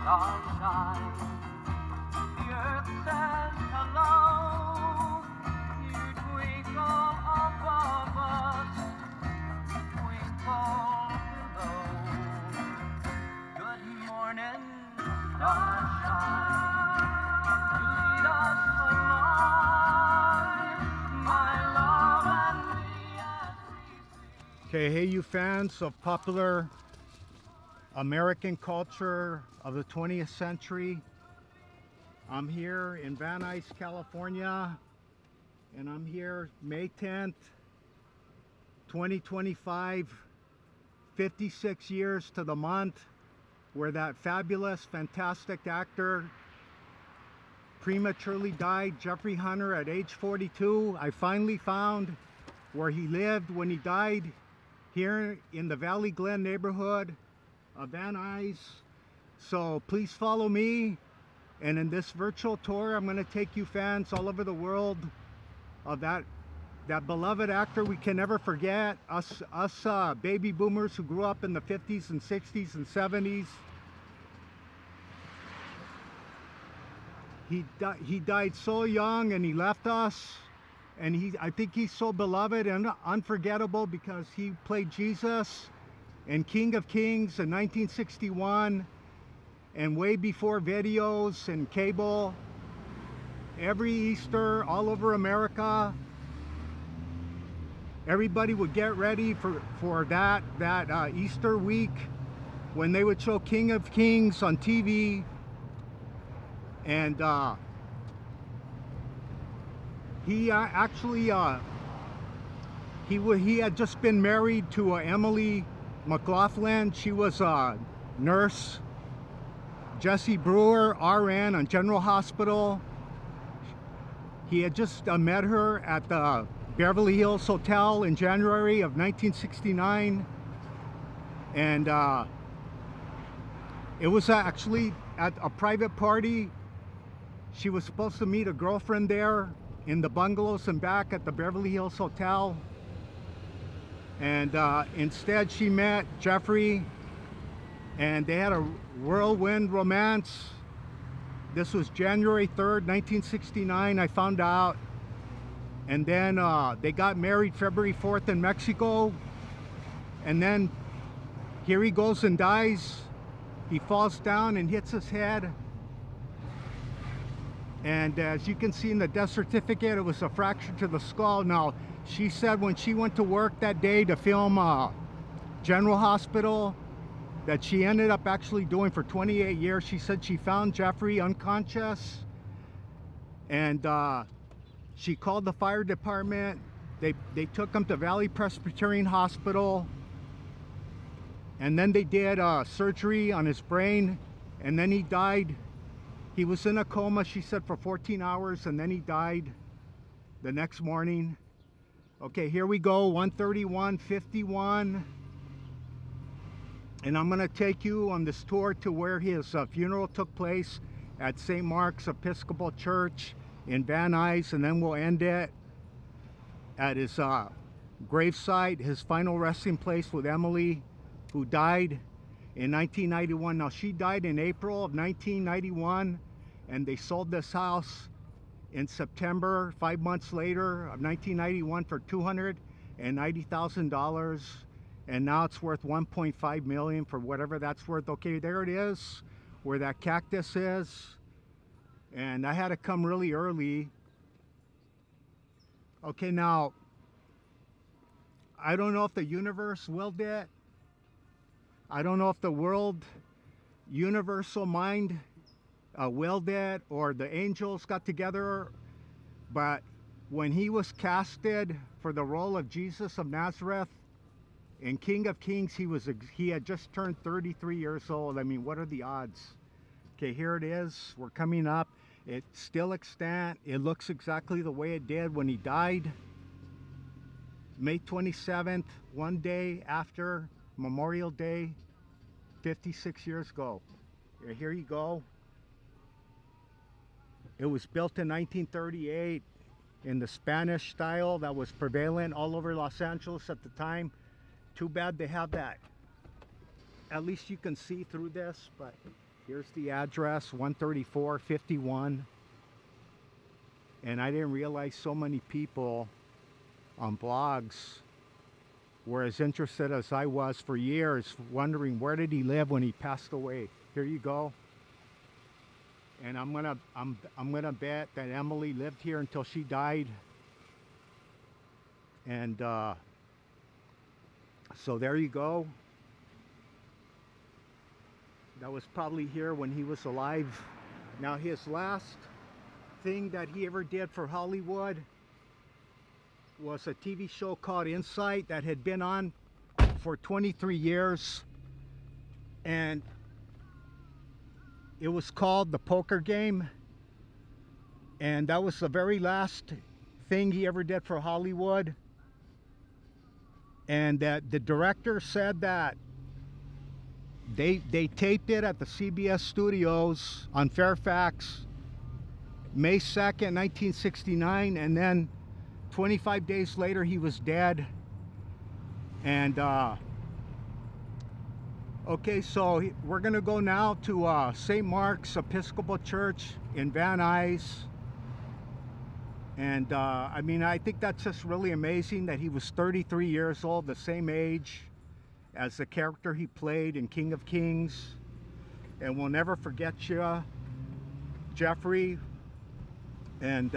stars shine. The earth says hello. You twinkle above us, twinkle below. Good morning, starshine. You lead us along, my love and me as we sing. Okay, hey you fans of popular American culture of the 20th century. I'm here in Van Nuys, California, and I'm here May 10th, 2025, 56 years to the month where that fabulous, fantastic actor prematurely died, Jeffrey Hunter, at age 42. I finally found where he lived when he died, here in the Valley Glen neighborhood of Van Nuys. So please follow me, and in this virtual tour I'm going to take you fans all over the world of that beloved actor we can never forget, us baby boomers who grew up in the 50s and 60s and 70s. He died so young and he left us, and I think he's so beloved and unforgettable because he played Jesus and King of Kings in 1961, and way before videos and cable. Every Easter all over America, everybody would get ready for that Easter week when they would show King of Kings on TV. And he had just been married to Emily McLaughlin. She was a nurse. Jesse Brewer, RN on General Hospital. He had just met her at the Beverly Hills Hotel in January of 1969. And it was actually at a private party. She was supposed to meet a girlfriend there in the bungalows and back at the Beverly Hills Hotel. And instead she met Jeffrey, and they had a whirlwind romance. This was January 3rd, 1969, I found out. And then they got married February 4th in Mexico. And then here he goes and dies. He falls down and hits his head. And as you can see in the death certificate, it was a fracture to the skull. Now, she said when she went to work that day to film General Hospital, that she ended up actually doing for 28 years. She said she found Jeffrey unconscious, and she called the fire department. They took him to Valley Presbyterian Hospital, and then they did surgery on his brain, and then he died. He was in a coma, she said, for 14 hours, and then he died the next morning. Okay, here we go, 131:51. And I'm going to take you on this tour to where his funeral took place at St. Mark's Episcopal Church in Van Nuys, and then we'll end it at his gravesite, his final resting place with Emily, who died in 1991. Now, she died in April of 1991, and they sold this house in September, 5 months later of 1991, for $290,000. And now it's worth $1.5 million for whatever that's worth. Okay, there it is, where that cactus is. And I had to come really early. Okay, now, I don't know if the universe willed it. I don't know if the world, universal mind willed it, or the angels got together. But when he was casted for the role of Jesus of Nazareth in King of Kings, he had just turned 33 years old. I mean, what are the odds? Okay, here it is. We're coming up. It's still extant. It looks exactly the way it did when he died. May 27th, one day after Memorial Day, 56 years ago. Here you go. It was built in 1938 in the Spanish style that was prevalent all over Los Angeles at the time. Too bad they have that. At least you can see through this, but Here's the address, 13451. And I didn't realize so many people on blogs were as interested as I was for years, wondering where did he live when he passed away. Here you go. And I'm gonna bet that Emily lived here until she died. And so there you go. That was probably here when he was alive. Now his last thing that he ever did for Hollywood was a TV show called Insight that had been on for 23 years, and it was called The Poker Game, and that was the very last thing he ever did for Hollywood. And that the director said that they taped it at the CBS studios on Fairfax May 2nd, 1969, and then 25 days later he was dead. And okay, so we're gonna go now to St. Mark's Episcopal Church in Van Nuys. And I mean, I think that's just really amazing that he was 33 years old, the same age as the character he played in King of Kings. And we'll never forget you, Jeffrey. And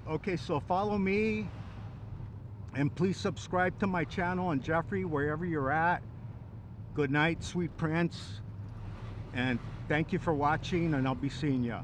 okay, so follow me and please subscribe to my channel, and Jeffrey, wherever you're at. Good night, sweet prince, and thank you for watching, and I'll be seeing you.